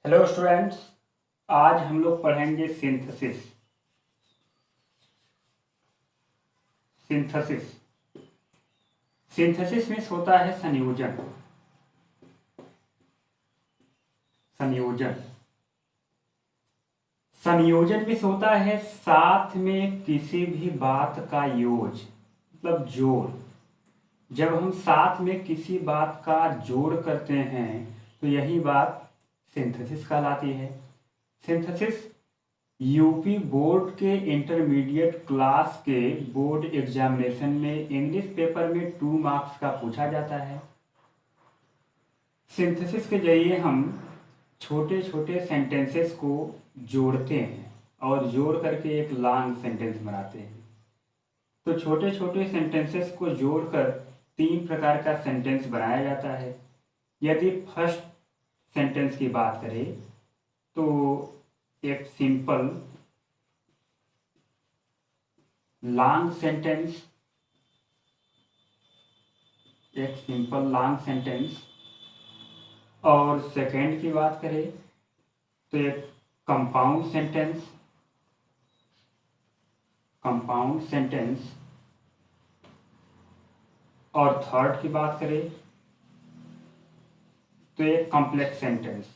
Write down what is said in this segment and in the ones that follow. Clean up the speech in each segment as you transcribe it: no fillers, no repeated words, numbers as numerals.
Hello students. आज हम लोग पढ़ेंगे सिंथेसिस। सिंथेसिस सिंथेसिस में होता है संयोजन। संयोजन संयोजन में होता है साथ में किसी भी बात का योग, मतलब जोड़। जब हम साथ में किसी बात का जोड़ करते हैं तो यही बात सिंथेसिस कहलाती है। सिंथेसिस यूपी बोर्ड के इंटरमीडिएट क्लास के बोर्ड एग्जामिनेशन में इंग्लिश पेपर में 2 मार्क्स का पूछा जाता है। सिंथेसिस के जरिए हम छोटे छोटे सेंटेंसेस को जोड़ते हैं और जोड़ करके एक लॉन्ग सेंटेंस बनाते हैं। तो छोटे छोटे सेंटेंसेस को जोड़कर 3 प्रकार का सेंटेंस बनाया जाता है। यदि फर्स्ट सेंटेंस की बात करें तो एक सिंपल लॉन्ग सेंटेंस, और सेकंड की बात करें तो एक कंपाउंड सेंटेंस, और थर्ड की बात करें तो एक कॉम्प्लेक्स सेंटेंस।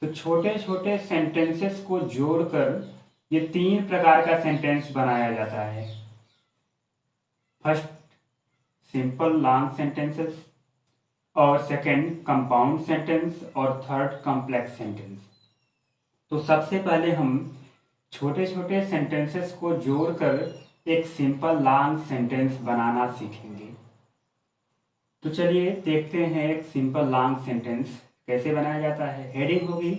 तो छोटे छोटे सेंटेंसेस को जोड़कर ये 3 प्रकार का सेंटेंस बनाया जाता है। फर्स्ट सिंपल लॉन्ग सेंटेंसेस, और सेकंड कंपाउंड सेंटेंस, और थर्ड कॉम्प्लेक्स सेंटेंस। तो सबसे पहले हम छोटे छोटे सेंटेंसेस को जोड़कर एक सिंपल लॉन्ग सेंटेंस बनाना सीखेंगे। तो चलिए देखते हैं एक सिंपल लॉन्ग सेंटेंस कैसे बनाया जाता है। हेडिंग होगी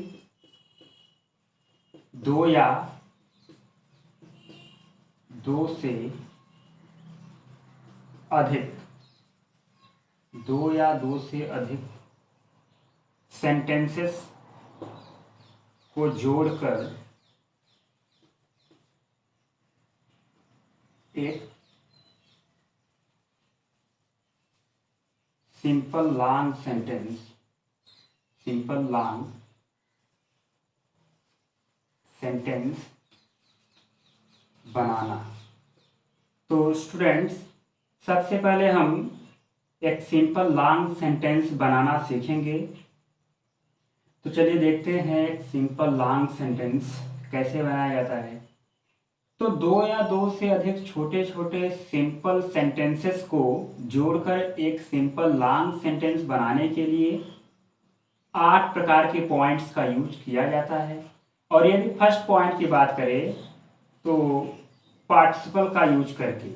2 या 2 से अधिक, 2 या 2 से अधिक सेंटेंसेस को जोड़कर एक सिंपल लॉन्ग सेंटेंस बनाना। तो स्टूडेंट्स, सबसे पहले हम एक सिंपल लॉन्ग सेंटेंस बनाना सीखेंगे। तो चलिए देखते हैं एक सिंपल लॉन्ग सेंटेंस कैसे बनाया जाता है। तो 2 या 2 से अधिक छोटे छोटे सिंपल सेंटेंसेस को जोड़कर एक सिंपल लॉन्ग सेंटेंस बनाने के लिए 8 प्रकार के पॉइंट्स का यूज किया जाता है। और यदि फर्स्ट पॉइंट की बात करें तो पार्टिसिपल का यूज करके,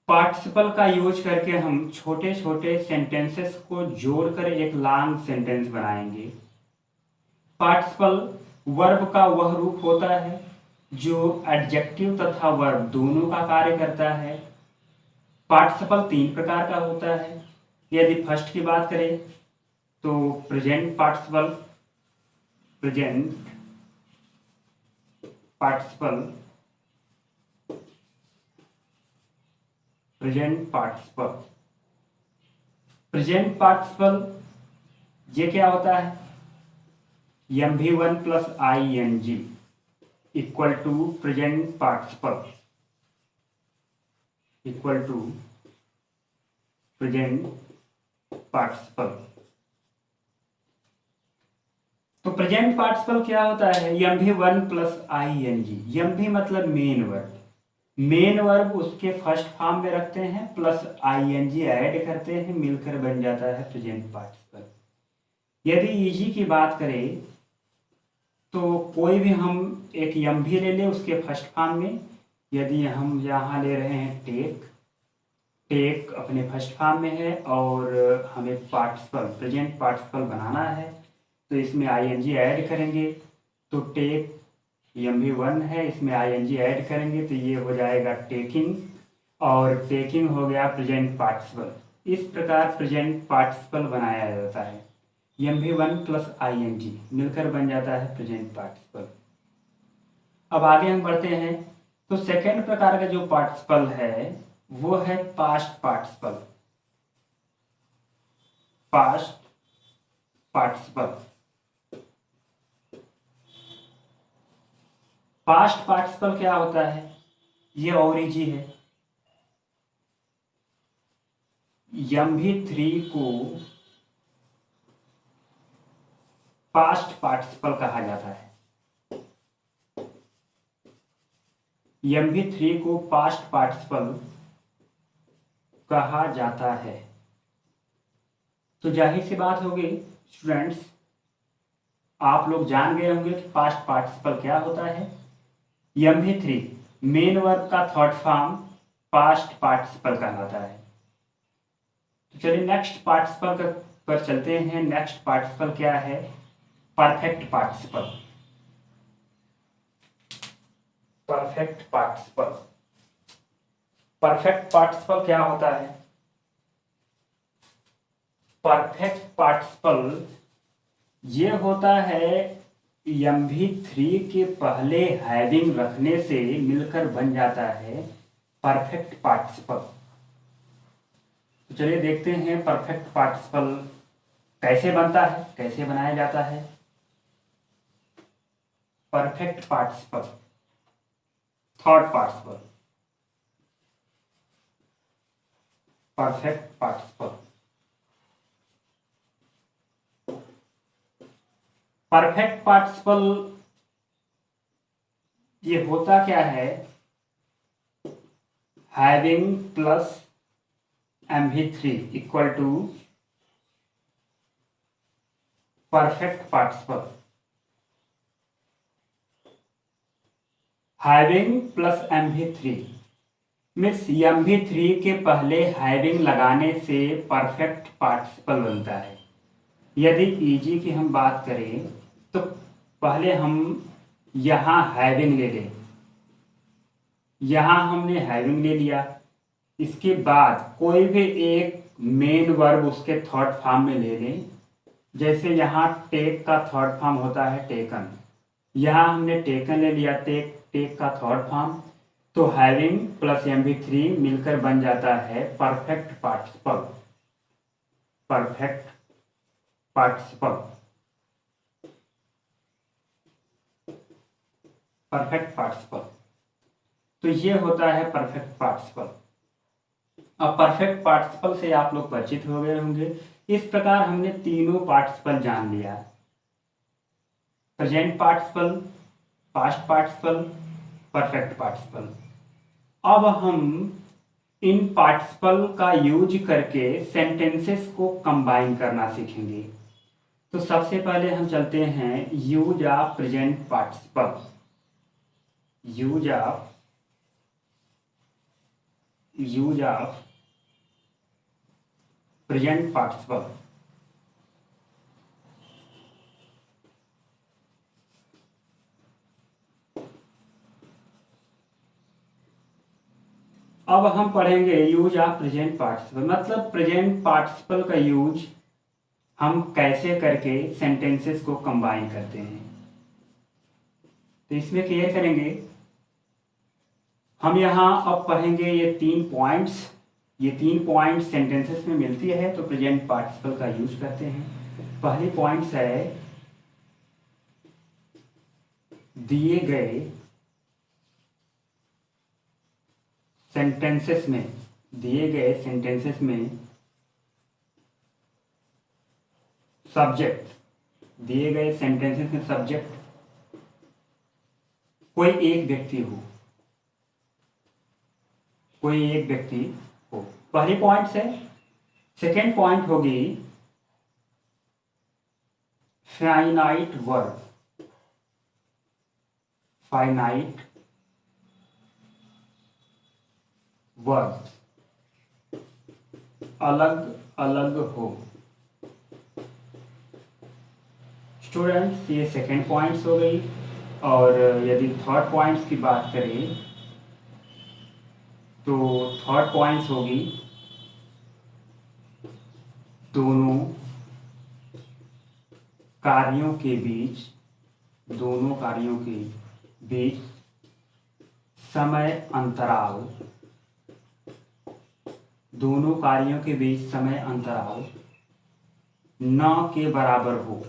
पार्टिसिपल का यूज करके हम छोटे छोटे सेंटेंसेस को जोड़कर एक लॉन्ग सेंटेंस बनाएंगे। पार्टिसिपल वर्ब का वह रूप होता है जो एडजेक्टिव तथा वर्ब दोनों का कार्य करता है। पार्टिसिपल 3 प्रकार का होता है। यदि फर्स्ट की बात करें तो प्रेजेंट पार्टिसिपल, प्रेजेंट पार्टिसिपल ये क्या होता है? MV1 plus ING equal to present participle, तो प्रेजेंट पार्टिसिपल क्या होता है? MV1 plus ING। MV मतलब मेन वर्ब, मेन वर्ब उसके फर्स्ट फॉर्म में रखते हैं प्लस ING ऐड करते हैं, मिलकर बन जाता है प्रेजेंट पार्टिसिपल। यदि ईजी की बात करें तो कोई भी हम एक MV ले लें उसके फर्स्ट फॉर्म में। यदि हम यहाँ ले रहे हैं टेक अपने फर्स्ट फॉर्म में है और हमें प्रेजेंट पार्टिसिपल बनाना है तो इसमें ING ऐड करेंगे। तो टेक MV1 है, इसमें ING ऐड करेंगे तो ये हो जाएगा टेकिंग, और टेकिंग हो गया प्रेजेंट पार्टिसिपल। इस प्रकार प्रेजेंट पार्टिसिपल बनाया जाता है। MV1 प्लस ING मिलकर बन जाता है प्रेजेंट पार्टिसिपल। अब आगे हम बढ़ते हैं। तो सेकेंड प्रकार का जो पार्टिसिपल है वो है past participle. Past participle. Past participle क्या होता है? ये और इजी है। MV3 को पास्ट पार्टिसिपल कहा जाता है। MV3 को पास्ट पार्टिसिपल कहा जाता है। तो जाहिर सी बात होगी स्टूडेंट्स, आप लोग जान गए होंगे कि पास्ट पार्टिसिपल क्या होता है। MV3 मेन वर्ब का थर्ड फॉर्म पास्ट पार्टिसिपल कहलाता है। तो चलिए नेक्स्ट पार्टिसिपल पर चलते हैं। नेक्स्ट पार्टिसिपल क्या है? Perfect participle. Perfect participle. Perfect participle क्या होता है? परफेक्ट पार्टिसिपल ये होता है MV3 के पहले हैविंग रखने से मिलकर बन जाता है परफेक्ट पार्टिसिपल। तो चलिए देखते हैं परफेक्ट पार्टिसिपल कैसे बनता है, कैसे बनाया जाता है। Perfect participle third participle. Perfect participle. Perfect participle ये होता क्या है? Having plus MV3 equal to perfect participle. Having plus MV3 means MV3 के पहले हैविंग लगाने से परफेक्ट पार्टिसिपल बनता है। यदि ईजी की हम बात करें तो पहले हम यहाँ हैविंग ले लें। यहाँ हमने हैविंग ले लिया, इसके बाद कोई भी एक मेन वर्ब उसके थर्ड फॉर्म में ले लें। जैसे यहाँ टेक का थर्ड फॉर्म होता है टेकन, यहाँ हमने टेकन ले लिया, टेक का थर्ड फॉर्म। तो हैविंग प्लस MV3 मिलकर बन जाता है perfect participle. Perfect participle. Perfect participle. तो ये होता है परफेक्ट पार्टिसिपल। अब परफेक्ट पार्टिसिपल से आप लोग परिचित हो गए होंगे। इस प्रकार हमने तीनों पार्टिसिपल जान लिया। Present participle, past participle, perfect participle. अब हम इन पार्टिसिपल का यूज करके सेंटेंसेस को कंबाइन करना सीखेंगे। तो सबसे पहले हम चलते हैं use of present participle. Use of present participle. अब हम पढ़ेंगे यूज ऑफ प्रेजेंट पार्टिसिपल, मतलब प्रेजेंट पार्टिसिपल का यूज हम कैसे करके सेंटेंसेस को कंबाइन करते हैं। तो इसमें क्लियर करेंगे हम। यहाँ अब पढ़ेंगे ये 3 पॉइंट्स। ये 3 पॉइंट सेंटेंसेस में मिलती है तो प्रेजेंट पार्टिसिपल का यूज करते हैं। पहली पॉइंट्स है दिए गए सेंटेंसेस में, दिए गए सेंटेंसेस में सब्जेक्ट, दिए गए सेंटेंसेस में सब्जेक्ट कोई एक व्यक्ति हो, कोई एक व्यक्ति हो। पहली पॉइंट है। सेकेंड पॉइंट होगी फाइनाइट वर्ब। फाइनाइट वर्ब अलग अलग हो। स्टूडेंट्स ये सेकेंड पॉइंट्स हो गई। और यदि थर्ड पॉइंट्स की बात करें तो थर्ड पॉइंट्स होगी दोनों कार्यों के बीच, दोनों कार्यों के बीच समय अंतराल, दोनों कार्यों के बीच समय अंतराल 9 के बराबर हो।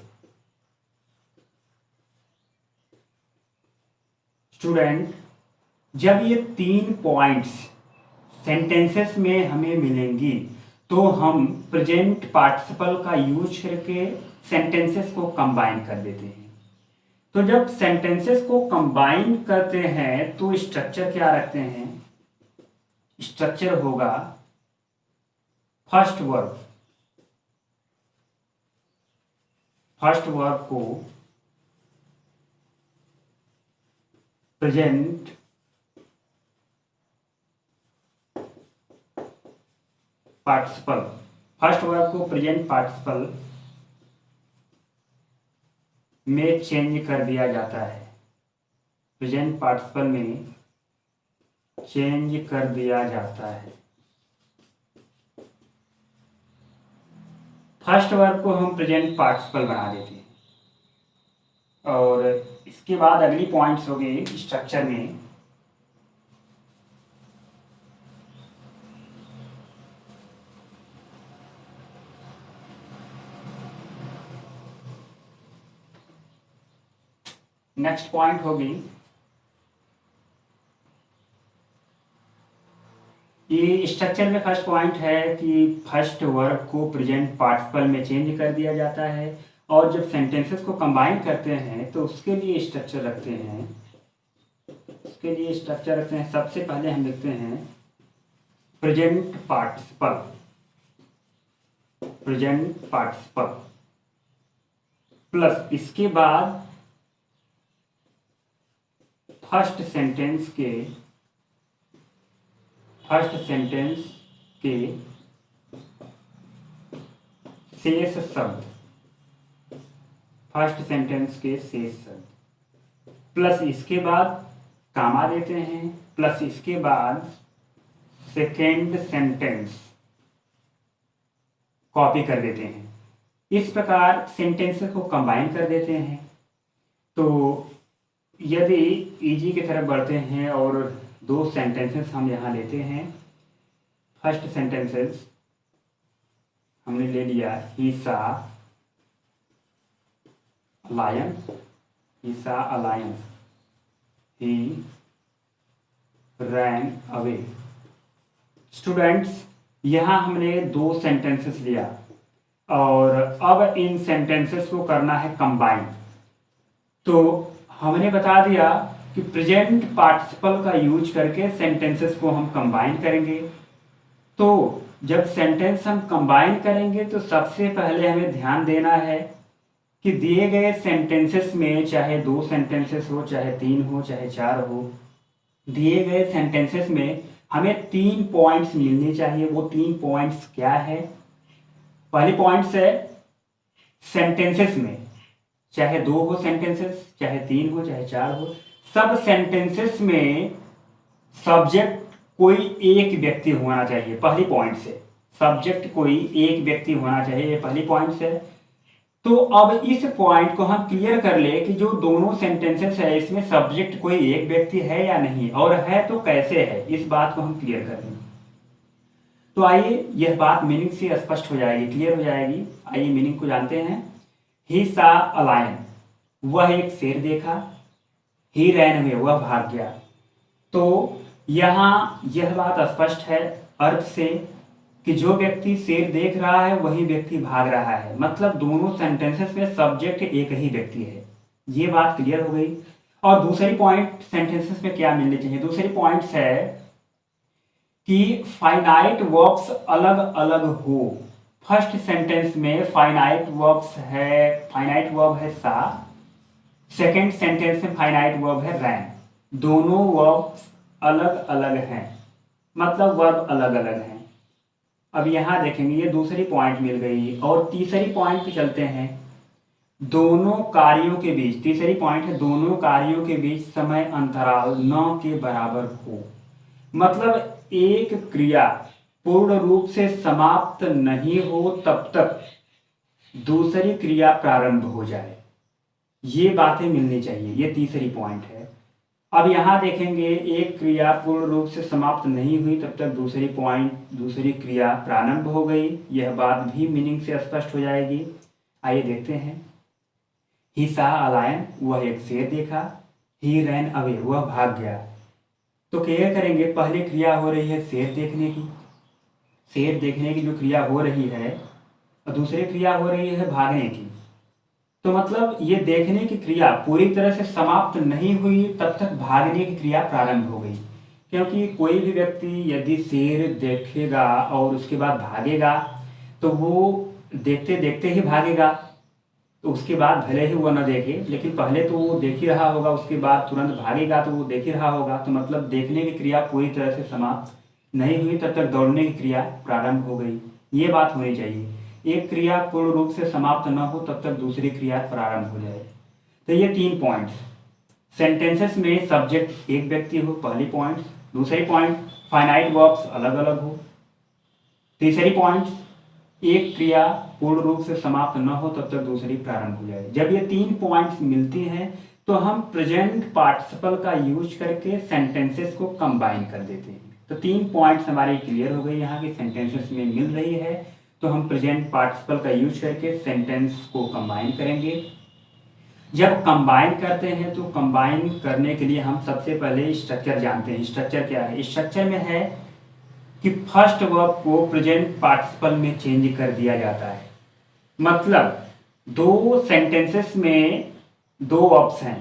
स्टूडेंट, जब ये 3 पॉइंट्स सेंटेंसेस में हमें मिलेंगी तो हम प्रेजेंट पार्टिसिपल का यूज करके सेंटेंसेस को कंबाइन कर देते हैं। तो जब सेंटेंसेस को कंबाइन करते हैं तो स्ट्रक्चर क्या रखते हैं? स्ट्रक्चर होगा फर्स्ट वर्ब को प्रेजेंट पार्टिसिपल, फर्स्ट वर्ब को प्रेजेंट पार्टिसिपल में चेंज कर दिया जाता है। प्रेजेंट पार्टिसिपल में चेंज कर दिया जाता है। फर्स्ट वर्ब को हम प्रेजेंट पार्टिसिपल बना देते हैं और इसके बाद अगली पॉइंट्स हो गए स्ट्रक्चर में। नेक्स्ट पॉइंट होगी, ये स्ट्रक्चर में फर्स्ट पॉइंट है कि फर्स्ट वर्ब को प्रेजेंट पार्टिसिपल में चेंज कर दिया जाता है और जब सेंटेंसेस को कंबाइन करते हैं तो उसके लिए स्ट्रक्चर रखते हैं। सबसे पहले हम लिखते हैं प्रेजेंट पार्टिसिपल प्लस इसके बाद फर्स्ट सेंटेंस के शेष शब्द, प्लस इसके बाद कामा देते हैं, प्लस इसके बाद सेकेंड सेंटेंस कॉपी कर देते हैं। इस प्रकार सेंटेंसेस को कंबाइन कर देते हैं। तो यदि इजी की तरफ बढ़ते हैं और 2 सेंटेंसेस हम यहाँ लेते हैं। फर्स्ट सेंटेंसेस हमने ले लिया, ही सा लायन, ही रैन अवे। स्टूडेंट्स, यहाँ हमने 2 सेंटेंसेस लिया और अब इन सेंटेंसेस को करना है कंबाइन। तो हमने बता दिया कि प्रेजेंट पार्टिसिपल का यूज करके सेंटेंसेस को हम कंबाइन करेंगे। तो जब सेंटेंस हम कंबाइन करेंगे तो सबसे पहले हमें ध्यान देना है कि दिए गए सेंटेंसेस में, चाहे 2 सेंटेंसेस हो, चाहे 3 हो, चाहे 4 हो, दिए गए सेंटेंसेस में हमें 3 पॉइंट्स मिलने चाहिए। वो 3 पॉइंट्स क्या है? पहली पॉइंट्स है सेंटेंसेस में, चाहे 2 हो सेंटेंसेस, चाहे 3 हो, चाहे 4 हो, सब सेंटेंसेस में सब्जेक्ट कोई एक व्यक्ति होना चाहिए। पहली पॉइंट से सब्जेक्ट कोई एक व्यक्ति होना चाहिए, ये पहली पॉइंट है। तो अब इस पॉइंट को हम क्लियर कर ले कि जो दोनों सेंटेंसेस है इसमें सब्जेक्ट कोई एक व्यक्ति है या नहीं, और है तो कैसे है, इस बात को हम क्लियर कर लें। तो आइए यह बात मीनिंग से स्पष्ट हो जाएगी, क्लियर हो जाएगी। आइए मीनिंग को जानते हैं। ही सा अ लायन, वह एक शेर देखा। ही रैन अवे, वह भाग गया। तो यहाँ यह बात स्पष्ट है अर्थ से कि जो व्यक्ति शेर देख रहा है वही व्यक्ति भाग रहा है, मतलब दोनों सेंटेंसेस में सब्जेक्ट एक ही व्यक्ति है। ये बात क्लियर हो गई। और दूसरी पॉइंट सेंटेंसेस में क्या मिलनी चाहिए? दूसरी पॉइंट्स है कि फाइनाइट वर्ब्स अलग अलग हो। फर्स्ट सेंटेंस में फाइनाइट वर्ब है सा, सेकेंड सेंटेंस में फाइनाइट वर्ब है रैन। दोनों वर्ब्स अलग अलग हैं, मतलब वर्ब अलग अलग हैं। अब यहाँ देखेंगे ये दूसरी पॉइंट मिल गई। और तीसरी पॉइंट पे चलते हैं, दोनों कार्यों के बीच, तीसरी पॉइंट है दोनों कार्यों के बीच समय अंतराल 9 के बराबर हो। मतलब एक क्रिया पूर्ण रूप से समाप्त नहीं हो तब तक दूसरी क्रिया प्रारंभ हो जाए, ये बातें मिलनी चाहिए। ये तीसरी पॉइंट है। अब यहाँ देखेंगे, एक क्रिया पूर्ण रूप से समाप्त नहीं हुई तब तक दूसरी क्रिया प्रारंभ हो गई, यह बात भी मीनिंग से स्पष्ट हो जाएगी। आइए देखते हैं। ही सा अ लायन, वह एक शेर देखा। ही रैन अवे, वह भाग गया। तो क्या करेंगे, पहली क्रिया हो रही है शेर देखने की, शेर देखने की जो क्रिया हो रही है, और दूसरी क्रिया हो रही है भागने की। तो मतलब ये देखने की क्रिया पूरी तरह से समाप्त नहीं हुई तब तक भागने की क्रिया प्रारंभ हो गई। क्योंकि कोई भी व्यक्ति यदि शेर देखेगा और उसके बाद भागेगा तो वो देखते देखते ही भागेगा। तो उसके बाद भले ही वो न देखे, लेकिन पहले तो वो देख ही रहा होगा, उसके बाद तुरंत भागेगा तो वो देख ही रहा होगा। तो मतलब देखने की क्रिया पूरी तरह से समाप्त नहीं हुई तब तक दौड़ने की क्रिया प्रारंभ हो गई, ये बात होनी चाहिए। एक क्रिया पूर्ण रूप से समाप्त न हो तब तक दूसरी क्रिया प्रारंभ हो जाए। तो ये 3 पॉइंट्स। सेंटेंसेस में सब्जेक्ट एक व्यक्ति हो, पहली पॉइंट। दूसरी पॉइंट, फाइनाइट वर्ब्स अलग अलग हो। तीसरी पॉइंट, एक क्रिया पूर्ण रूप से समाप्त न हो तब तक दूसरी प्रारंभ हो जाए। जब ये 3 पॉइंट्स मिलती हैं तो हम प्रेजेंट पार्टिसिपल का यूज करके सेंटेंसेस को कंबाइन कर देते हैं। तो 3 पॉइंट्स हमारे क्लियर हो गई यहाँ की सेंटेंसेस में मिल रही है, तो हम प्रेजेंट पार्टिसिपल का यूज करके सेंटेंस को कंबाइन करेंगे। जब कंबाइन करते हैं तो कंबाइन करने के लिए हम सबसे पहले स्ट्रक्चर जानते हैं। स्ट्रक्चर क्या है? स्ट्रक्चर में है कि फर्स्ट वर्ब को प्रेजेंट पार्टिसिपल में चेंज कर दिया जाता है। मतलब 2 सेंटेंसेस में 2 वर्ब्स हैं।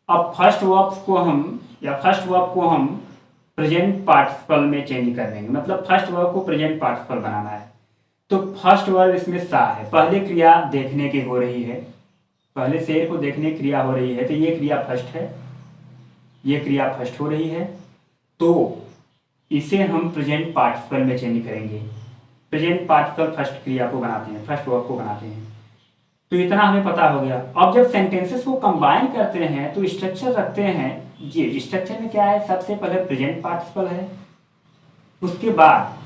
अब फर्स्ट वर्ब को हम प्रेजेंट पार्टिसिपल में चेंज कर देंगे। मतलब फर्स्ट वर्ब को प्रेजेंट पार्टिसिपल बनाना है। तो फर्स्ट वर्ब इसमें सा है, पहले क्रिया देखने की हो रही है, पहले शेर को देखने की क्रिया हो रही है, तो ये क्रिया फर्स्ट है, ये क्रिया फर्स्ट हो रही है। तो इसे हम प्रेजेंट पार्टिसिपल में चेंज करेंगे। प्रेजेंट पार्टिसिपल फर्स्ट क्रिया को बनाते हैं, फर्स्ट वर्ब को बनाते हैं। तो इतना हमें पता हो गया। अब जब सेंटेंसेस को कंबाइन करते हैं तो स्ट्रक्चर रखते हैं। ये स्ट्रक्चर में क्या है? सबसे पहले प्रेजेंट पार्टिसिपल है, उसके बाद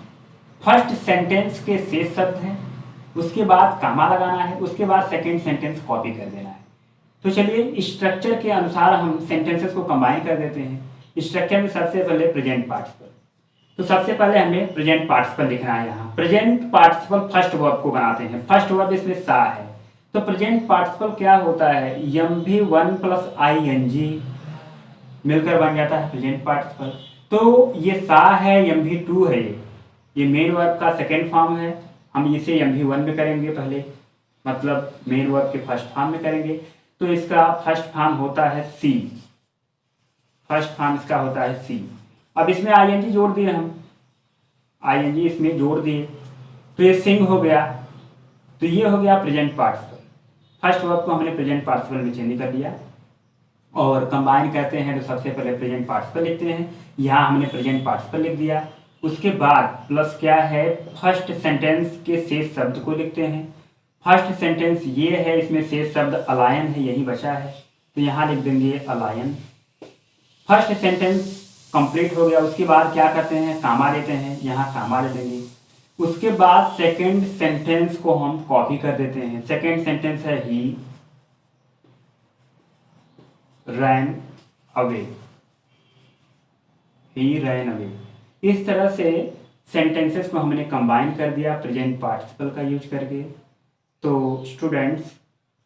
फर्स्ट सेंटेंस के शेष शब्द हैं, उसके बाद कामा लगाना है, उसके बाद सेकेंड सेंटेंस कॉपी कर देना है। तो चलिए स्ट्रक्चर के अनुसार हम सेंटेंसेस को कंबाइन कर देते हैं। स्ट्रक्चर में सबसे पहले प्रेजेंट पार्टिसिपल, तो सबसे पहले हमें प्रेजेंट पार्टिसिपल लिखना है। यहाँ प्रेजेंट पार्टिसिपल फर्स्ट वर्ब को बनाते हैं। फर्स्ट वर्ब इसमें सा है, तो प्रेजेंट पार्टिसिपल क्या होता है? MV1 प्लस ING मिलकर बन जाता है प्रेजेंट पार्टिसिपल। तो ये सा है, MV2 है, ये मेन वर्ब का सेकेंड फॉर्म है। हम इसे MV1 में करेंगे पहले, मतलब मेन वर्ब के फर्स्ट फॉर्म में करेंगे। तो इसका फर्स्ट फॉर्म होता है सी, फर्स्ट फॉर्म इसका होता है सी। अब इसमें ING जोड़ दिए हम, ING इसमें जोड़ दिए, तो ये सिंग हो गया। तो ये हो गया प्रेजेंट पार्टिसिपल। फर्स्ट वर्ब को हमने प्रेजेंट पार्टिसिपल में चेंज कर दिया। और कंबाइन करते हैं तो सबसे पहले प्रेजेंट पार्टिसिपल लिखते हैं। यहाँ हमने प्रेजेंट पार्टिसिपल लिख दिया। उसके बाद प्लस क्या है? फर्स्ट सेंटेंस के शेष शब्द को लिखते हैं। फर्स्ट सेंटेंस ये है, इसमें शेष शब्द अलायन है, यही बचा है, तो यहाँ लिख देंगे अलायन। फर्स्ट सेंटेंस कंप्लीट हो गया। उसके बाद क्या करते हैं? कामा लेते हैं, यहाँ कामा ले देंगे। उसके बाद सेकेंड सेंटेंस को हम कॉपी कर देते हैं। सेकेंड सेंटेंस है ही रैन अवे, ही रैन अवे। इस तरह से सेंटेंसेस को हमने कंबाइन कर दिया प्रेजेंट पार्टिसिपल का यूज करके। तो स्टूडेंट्स,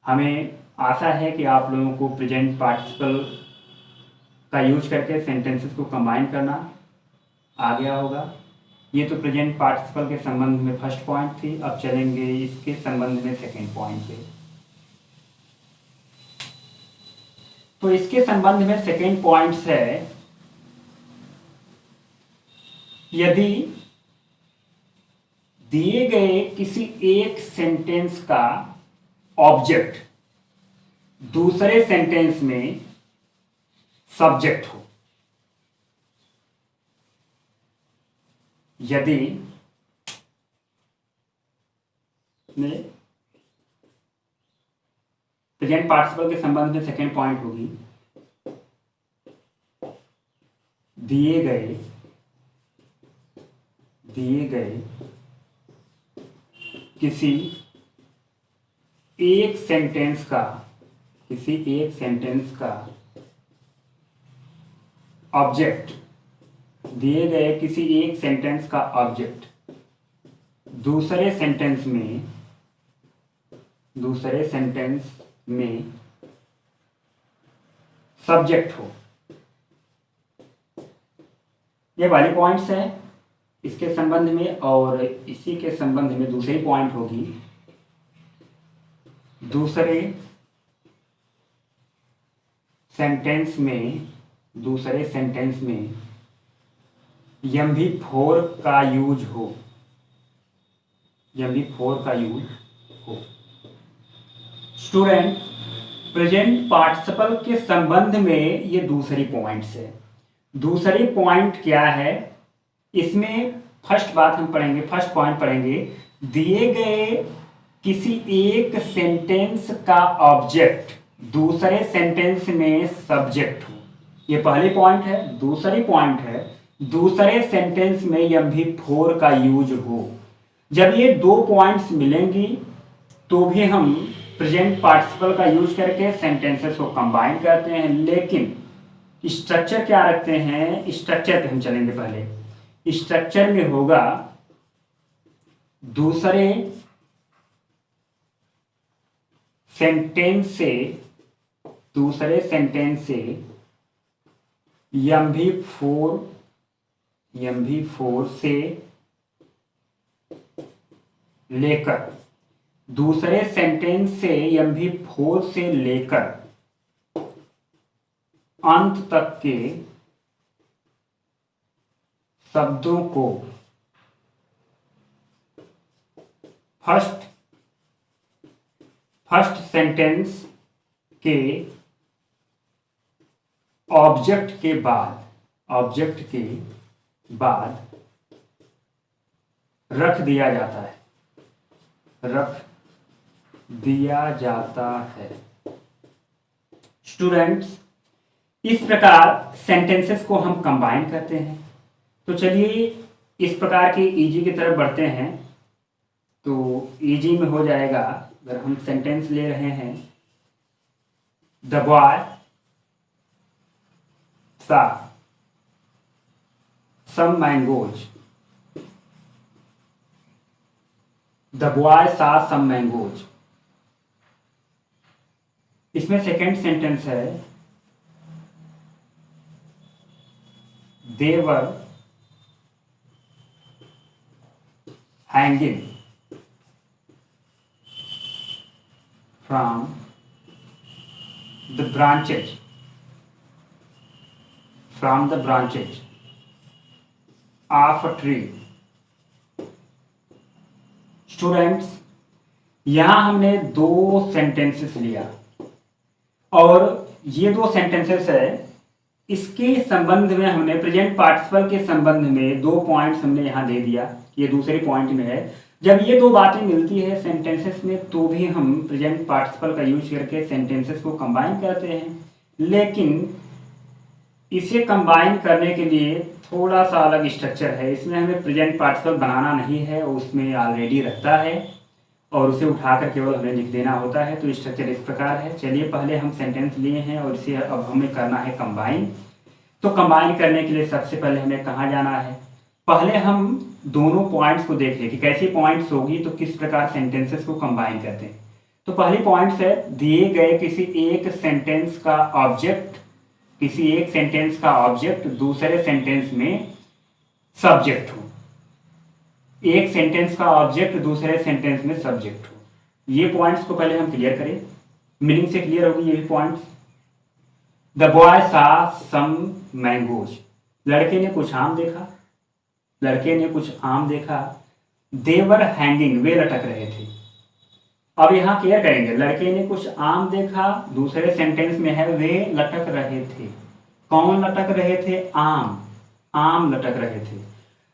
हमें आशा है कि आप लोगों को प्रेजेंट पार्टिसिपल का यूज करके सेंटेंसेस को कंबाइन करना आ गया होगा। ये तो प्रेजेंट पार्टिसिपल के संबंध में फर्स्ट पॉइंट थी। अब चलेंगे इसके संबंध में सेकेंड पॉइंट पे। तो इसके संबंध में सेकेंड पॉइंट है, यदि दिए गए किसी एक सेंटेंस का ऑब्जेक्ट दूसरे सेंटेंस में सब्जेक्ट हो, यदि प्रेजेंट पार्टिसिपल के संबंध में सेकेंड पॉइंट होगी, दिए गए किसी एक सेंटेंस का ऑब्जेक्ट, दिए गए किसी एक सेंटेंस का ऑब्जेक्ट दूसरे सेंटेंस में सब्जेक्ट हो। ये वाले पॉइंट्स हैं इसके संबंध में, और इसी के संबंध में दूसरी पॉइंट होगी, दूसरे सेंटेंस में MV4 का यूज हो। स्टूडेंट, प्रेजेंट पार्टिसिपल के संबंध में ये दूसरी पॉइंट्स है। दूसरी पॉइंट क्या है, इसमें फर्स्ट पॉइंट पढ़ेंगे, दिए गए किसी एक सेंटेंस का ऑब्जेक्ट दूसरे सेंटेंस में सब्जेक्ट हो। ये पहली पॉइंट है। दूसरी पॉइंट है, दूसरे सेंटेंस में MV4 का यूज हो। जब ये दो पॉइंट्स मिलेंगी तो भी हम प्रेजेंट पार्टिसिपल का यूज करके सेंटेंसेस को कंबाइन करते हैं, लेकिन स्ट्रक्चर क्या रखते हैं, स्ट्रक्चर पे हम चलेंगे। पहले स्ट्रक्चर में होगा दूसरे सेंटेंस से MV4 से लेकर, दूसरे सेंटेंस से MV4 से लेकर अंत तक के शब्दों को फर्स्ट सेंटेंस के ऑब्जेक्ट के बाद रख दिया जाता है। स्टूडेंट्स, इस प्रकार सेंटेंसेस को हम कंबाइन करते हैं। तो चलिए इस प्रकार के इजी की तरफ बढ़ते हैं। तो इजी में हो जाएगा, अगर हम सेंटेंस ले रहे हैं, the boy saw some mangoes। The boy saw some mangoes। इसमें सेकेंड सेंटेंस है, they were hanging from the branches of a tree। Students, यहां हमने दो सेंटेंसेस लिया, और ये दो सेंटेंसेस है, इसके संबंध में हमने प्रेजेंट पार्टिसिपल के संबंध में दो पॉइंट्स हमने यहां दे दिया। ये दूसरे पॉइंट में है। जब ये दो बातें मिलती है सेंटेंसेस में, तो भी हम प्रेजेंट पार्टिसिपल का यूज करके सेंटेंसेस को कंबाइन करते हैं, लेकिन इसे कंबाइन करने के लिए थोड़ा सा अलग स्ट्रक्चर है। इसमें हमें प्रेजेंट पार्टिसिपल बनाना नहीं है, उसमें ऑलरेडी रहता है, और उसे उठाकर केवल हमें लिख देना होता है। तो स्ट्रक्चर इस प्रकार है। चलिए, पहले हम सेंटेंस लिए हैं और इसे अब हमें करना है कंबाइन। तो कंबाइन करने के लिए सबसे पहले हमें कहाँ जाना है, पहले हम दोनों पॉइंट्स को देख लें कि कैसी पॉइंट्स होगी तो किस प्रकार सेंटेंसेस को कंबाइन करते हैं। तो पहली पॉइंट्स है, दिए गए किसी एक सेंटेंस का ऑब्जेक्ट दूसरे सेंटेंस में सब्जेक्ट हो। एक सेंटेंस का ऑब्जेक्ट दूसरे सेंटेंस में सब्जेक्ट हो। ये पॉइंट्स को पहले हम क्लियर करें, मीनिंग से क्लियर होगी ये भी पॉइंट्स। द बॉय सा सम मैंगोज, लड़के ने कुछ आम देखा। देवर हैंगिंग, वे लटक रहे थे। अब यहां क्लियर करेंगे, लड़के ने कुछ आम देखा, दूसरे सेंटेंस में है वे लटक रहे थे। कौन लटक रहे थे? आम लटक रहे थे।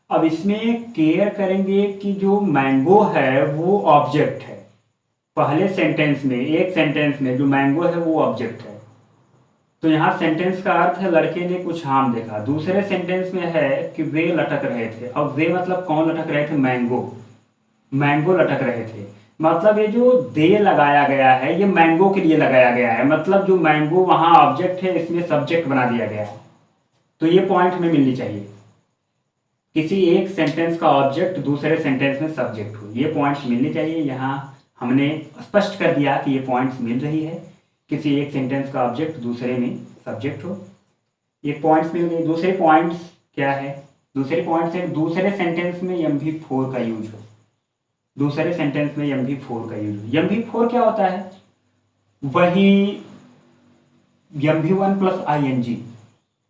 अब इसमें केयर करेंगे कि जो मैंगो है वो ऑब्जेक्ट है। पहले सेंटेंस में, एक सेंटेंस में जो मैंगो है वो ऑब्जेक्ट है। तो यहाँ सेंटेंस का अर्थ है लड़के ने कुछ आम देखा। दूसरे सेंटेंस में है कि वे लटक रहे थे। अब वे मतलब कौन लटक रहे थे? मैंगो लटक रहे थे। मतलब ये जो दे लगाया गया है ये मैंगो के लिए लगाया गया है, मतलब जो मैंगो वहां ऑब्जेक्ट है इसमें सब्जेक्ट बना दिया गया है। तो ये पॉइंट हमें मिलनी चाहिए, किसी एक सेंटेंस का ऑब्जेक्ट दूसरे सेंटेंस में सब्जेक्ट हो, ये पॉइंट्स मिलनी चाहिए। यहाँ हमने स्पष्ट कर दिया कि ये पॉइंट्स मिल रही है, किसी एक सेंटेंस का ऑब्जेक्ट दूसरे में सब्जेक्ट हो, ये पॉइंट्स मिल गए। दूसरे पॉइंट्स क्या है? दूसरे पॉइंट्स है दूसरे सेंटेंस में MV4 का यूज हो, दूसरे सेंटेंस में MV4 का यूज हो। MV4 क्या होता है? वही MV1 plus ING,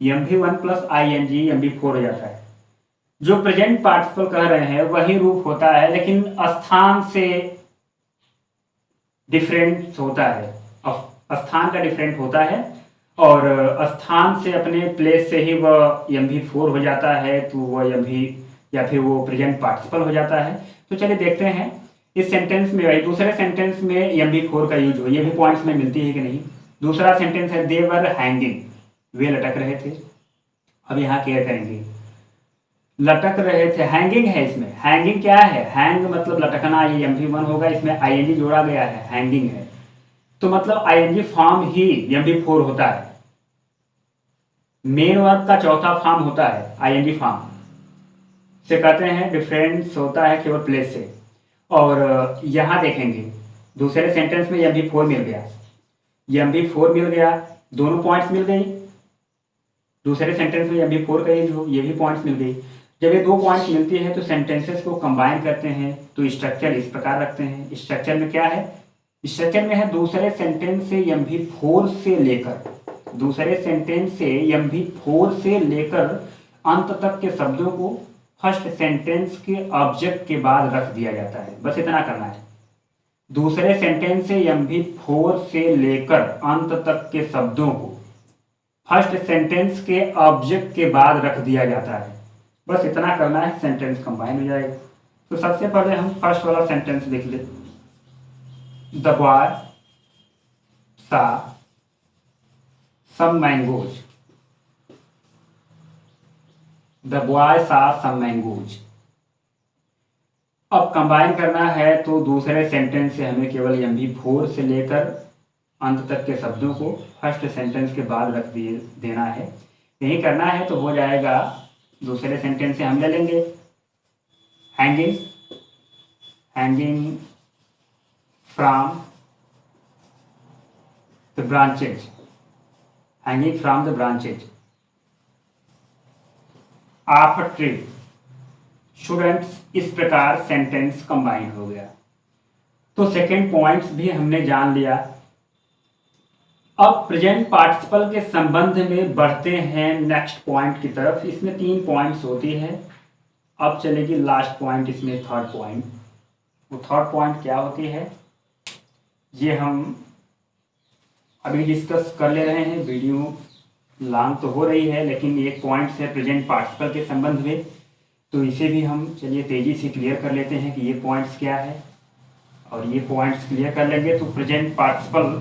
MV1 plus ING MV4 हो जाता है। जो प्रेजेंट पार्टिसिपल कह रहे हैं वही रूप होता है, लेकिन स्थान से डिफरेंट होता है, स्थान का डिफरेंट होता है, और स्थान से अपने प्लेस से ही वह MV4 हो जाता है, तो वह MV या फिर वो प्रेजेंट पार्टिसिपल हो जाता है। तो चलिए देखते हैं इस सेंटेंस में, भाई दूसरे सेंटेंस में MV4 का यूज हो, ये भी पॉइंट्स में मिलती है कि नहीं। दूसरा सेंटेंस है दे वर हैंगिंग, वे लटक रहे थे। अब यहाँ केयर करेंगे, लटक रहे थे, हैंगिंग है इसमें। हैंगिंग क्या है? हैंग मतलब लटकना, ये MV1 होगा, इसमें ING जोड़ा गया है, हैंगिंग है, तो मतलब ING फॉर्म ही MV4 होता है। मेन वर्ब का चौथा फॉर्म होता है ING फॉर्म, से कहते हैं डिफरेंस होता है केवल प्लेस से। और यहाँ देखेंगे दूसरे सेंटेंस में MV4 मिल गया, MV4 मिल गया, दोनों पॉइंट्स मिल गई। दूसरे सेंटेंस में MV4 का यूज हो, ये भी पॉइंट्स मिल गई। जब ये दो पॉइंट्स मिलती है तो सेंटेंसेस को कंबाइन करते हैं, तो स्ट्रक्चर इस प्रकार रखते हैं। स्ट्रक्चर में क्या है? स्ट्रक्चर में है दूसरे सेंटेंस से MV4 से लेकर, दूसरे सेंटेंस से MV4 से लेकर अंत तक के शब्दों को फर्स्ट सेंटेंस के ऑब्जेक्ट के बाद रख दिया जाता है। बस इतना करना है, दूसरे सेंटेंस से MV4 से लेकर अंत तक के शब्दों को फर्स्ट सेंटेंस के ऑब्जेक्ट के बाद रख दिया जाता है। बस इतना करना है, सेंटेंस कंबाइन हो जाएगा। तो सबसे पहले हम फर्स्ट वाला सेंटेंस देख ले। द बॉय सा सम मैंगोज, द बॉय सा सम मैंगोज। अब कंबाइन करना है तो दूसरे सेंटेंस से हमें केवल MV4 से लेकर अंत तक के शब्दों को फर्स्ट सेंटेंस के बाद रख दिए देना है। यही करना है तो हो जाएगा। दूसरे सेंटेंस से हम ले लेंगे hanging, hanging from the branches, hanging from the branches of a tree. Students, इस प्रकार सेंटेंस कंबाइन हो गया। तो सेकेंड पॉइंट्स भी हमने जान लिया। अब प्रेजेंट पार्टिसिपल के संबंध में बढ़ते हैं नेक्स्ट पॉइंट की तरफ। इसमें 3 पॉइंट्स होती है। अब चलेगी लास्ट पॉइंट, इसमें थर्ड पॉइंट। वो थर्ड पॉइंट क्या होती है ये हम अभी डिस्कस कर ले रहे हैं। वीडियो लॉन्ग तो हो रही है, लेकिन एक पॉइंट है प्रेजेंट पार्टिसिपल के संबंध में, तो इसे भी हम चलिए तेज़ी से क्लियर कर लेते हैं कि ये पॉइंट्स क्या है। और ये पॉइंट्स क्लियर कर लेंगे तो प्रेजेंट पार्टिसिपल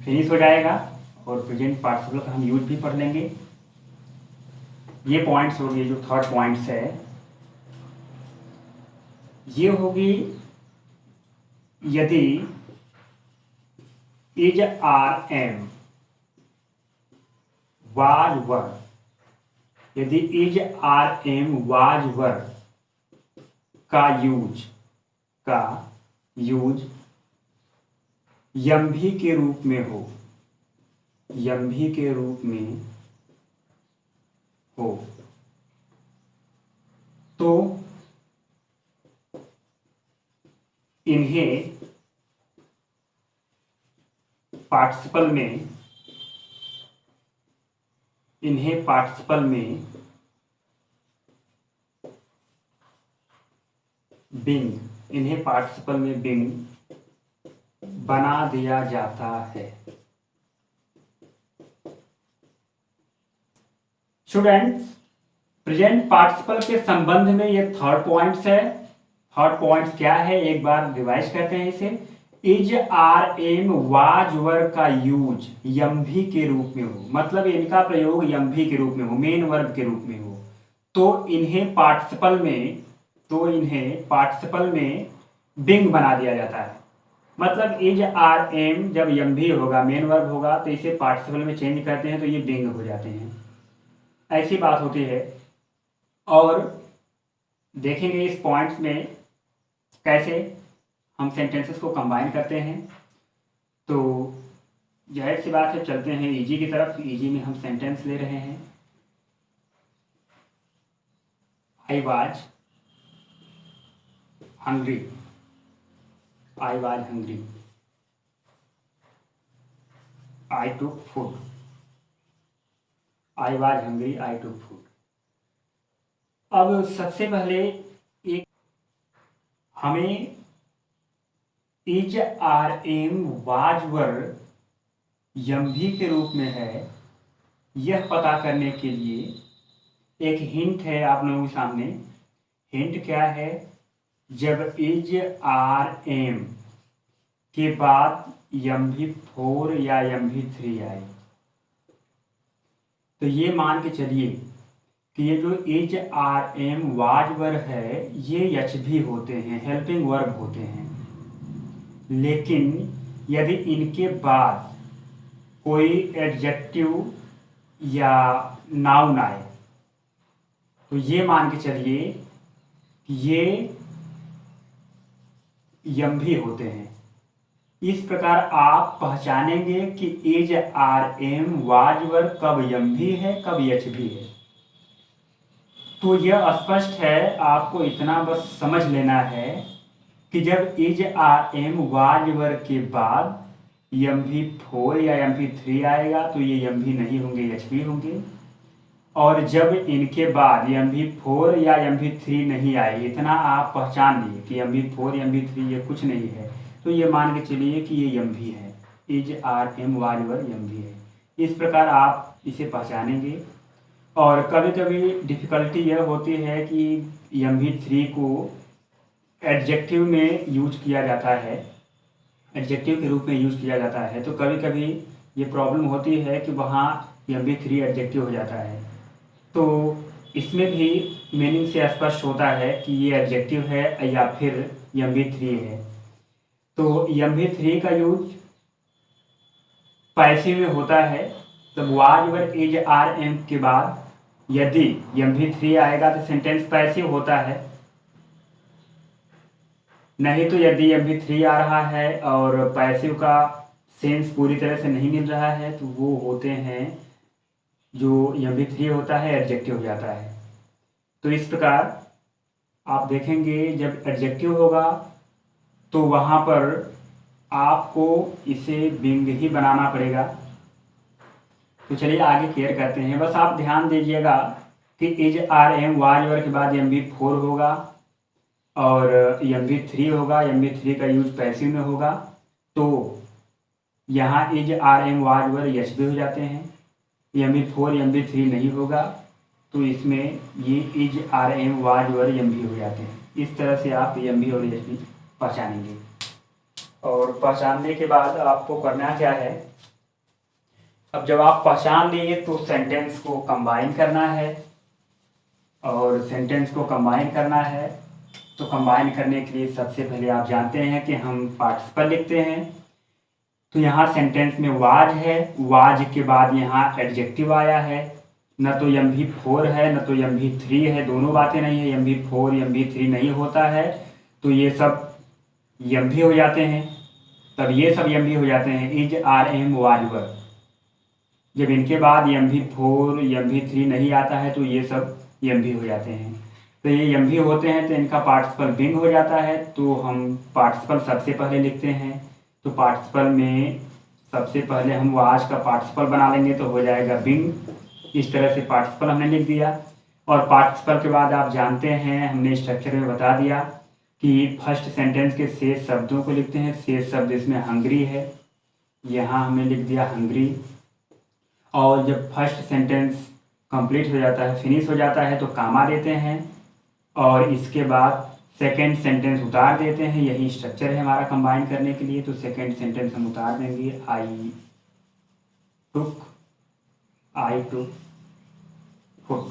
फिनिश हो जाएगा, और प्रेजेंट पार्टिसिपल का हम यूज भी पढ़ लेंगे। ये पॉइंट्स होगी, जो थर्ड पॉइंट्स है ये होगी यदि is are am was were, यदि is are am was were का यूज MV के रूप में हो, MV के रूप में हो, तो इन्हें पार्टिसिपल में बिंग बना दिया जाता है। स्टूडेंट्स, प्रेजेंट पार्टिसिपल के संबंध में ये थर्ड पॉइंट्स है। थर्ड पॉइंट्स क्या है, एक बार रिवाइज करते हैं इसे। Is are am was were का यूज MV के रूप में हो, मतलब इनका प्रयोग MV के रूप में हो, मेन वर्ब के रूप में हो, तो इन्हें पार्टिसिपल में बिंग बना दिया जाता है। मतलब इज आर एम जब एम भी होगा, मेन वर्ब होगा, तो इसे पार्टिसिपल में चेंज करते हैं तो ये बिंग हो जाते हैं। ऐसी बात होती है। और देखेंगे इस पॉइंट्स में कैसे हम सेंटेंसेस को कंबाइन करते हैं। तो जाहिर सी बात है, चलते हैं इजी की तरफ। इजी में हम सेंटेंस ले रहे हैं। I was hungry, I was hungry, I took food, I was hungry, I took food. अब सबसे पहले एक हमें is are am was were यम भी के रूप में है, यह पता करने के लिए एक हिंट है आप लोगों के सामने। हिंट क्या है? जब इज आर एम के बाद यम भी 4 या यम भी 3 आए, तो ये मान के चलिए कि ये जो is are am was verb है ये एच भी होते हैं, हेल्पिंग वर्ब होते हैं। लेकिन यदि इनके बाद कोई एडजेक्टिव या नाउन आए तो ये मान के चलिए कि ये यम भी होते हैं। इस प्रकार आप पहचानेंगे कि is are am was verb कब यम भी है, कब एच भी है। तो यह स्पष्ट है, आपको इतना बस समझ लेना है कि जब is are am was verb के बाद एम भी 4 या एम भी 3 आएगा तो ये एम भी नहीं होंगे, एच भी होंगे। और जब इनके बाद एम भी 4 या एम भी 3 नहीं आए, इतना आप पहचान लिए कि एम भी 4 एम भी 3 ये कुछ नहीं है, तो ये मान के चलिए कि ये एम भी है, is are am was verb M भी है। इस प्रकार आप इसे पहचानेंगे। और कभी कभी डिफ़िकल्टी यह होती है कि एम भी 3 को एडजेक्टिव में यूज किया जाता है, एडजेक्टिव के रूप में यूज किया जाता है। तो कभी कभी ये प्रॉब्लम होती है कि वहाँ एम भी 3 एडजेक्टिव हो जाता है। तो इसमें भी मीनिंग से स्पष्ट होता है कि ये एडजेक्टिव है या फिर एम भी 3 है। तो एम भी 3 का यूज पैसिव में होता है। तब was verb is are am के बाद यदि एम भी 3 आएगा तो सेंटेंस पैसिव होता है। नहीं तो यदि एम भी 3 आ रहा है और पैसिव का सेंस पूरी तरह से नहीं मिल रहा है तो वो होते हैं, जो एम भी 3 होता है एडजेक्टिव हो जाता है। तो इस प्रकार आप देखेंगे जब एडजेक्टिव होगा तो वहाँ पर आपको इसे बिंग ही बनाना पड़ेगा। तो चलिए आगे क्लियर करते हैं। बस आप ध्यान दीजिएगा कि is are am was verb के बाद एम भी 4 होगा और एम भी 3 होगा, एम भी 3 का यूज पैसिव में होगा। तो यहाँ is are am was verb H भी हो जाते हैं। एम भी 4 एम भी 3 नहीं होगा तो इसमें ये is are am was verb M भी हो जाते हैं। इस तरह से आप एम भी और एच भी पहचानेंगे। और पहचानने के बाद आपको करना क्या है, अब जब आप पहचान लिए तो सेंटेंस को कंबाइन करना है। और सेंटेंस को कंबाइन करना है तो कंबाइन करने के लिए सबसे पहले आप जानते हैं कि हम पार्टिसिपल लिखते हैं। तो यहाँ सेंटेंस में वाज है, वाज के बाद यहाँ एडजेक्टिव आया है। न तो एम भी 4 है न तो एम भी 3 है, दोनों बातें नहीं है। एम भी 4 एम भी 3 नहीं होता है तो ये सब एम भी हो जाते हैं। तब ये सब एम भी हो जाते हैं is are am was verb. जब इनके बाद एम भी 4 एम भी 3 नहीं आता है तो ये सब एम भी हो जाते हैं। तो ये एम भी होते हैं तो इनका पार्टिसिपल बिंग हो जाता है। तो हम पार्टिसिपल सबसे पहले लिखते हैं। तो पार्टिसिपल में सबसे पहले हम वाज का पार्टिसिपल बना लेंगे तो हो जाएगा बिंग। इस तरह से पार्टिसिपल हमने लिख दिया। और पार्टिसिपल के बाद आप जानते हैं, हमने स्ट्रक्चर में बता दिया कि फर्स्ट सेंटेंस के शेष शब्दों को लिखते हैं। शेष शब्द इसमें हंग्री है, यहाँ हमने लिख दिया हंग्री। और जब फर्स्ट सेंटेंस कंप्लीट हो जाता है, फिनिश हो जाता है, तो कामा देते हैं और इसके बाद सेकेंड सेंटेंस उतार देते हैं। यही स्ट्रक्चर है हमारा कंबाइन करने के लिए। तो सेकेंड सेंटेंस हम उतार देंगे आई टुक फुट।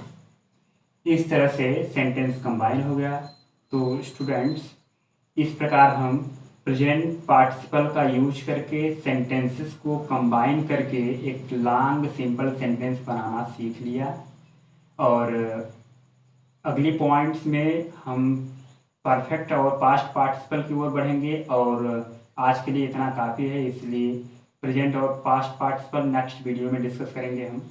इस तरह से सेंटेंस कंबाइन हो गया। तो स्टूडेंट्स इस प्रकार हम प्रेजेंट पार्टिसिपल का यूज करके सेंटेंसेस को कंबाइन करके एक लॉन्ग सिंपल सेंटेंस बनाना सीख लिया। और अगली पॉइंट्स में हम परफेक्ट और पास्ट पार्टिसिपल की ओर बढ़ेंगे। और आज के लिए इतना काफ़ी है, इसलिए प्रेजेंट और पास्ट पार्टिसिपल नेक्स्ट वीडियो में डिस्कस करेंगे हम।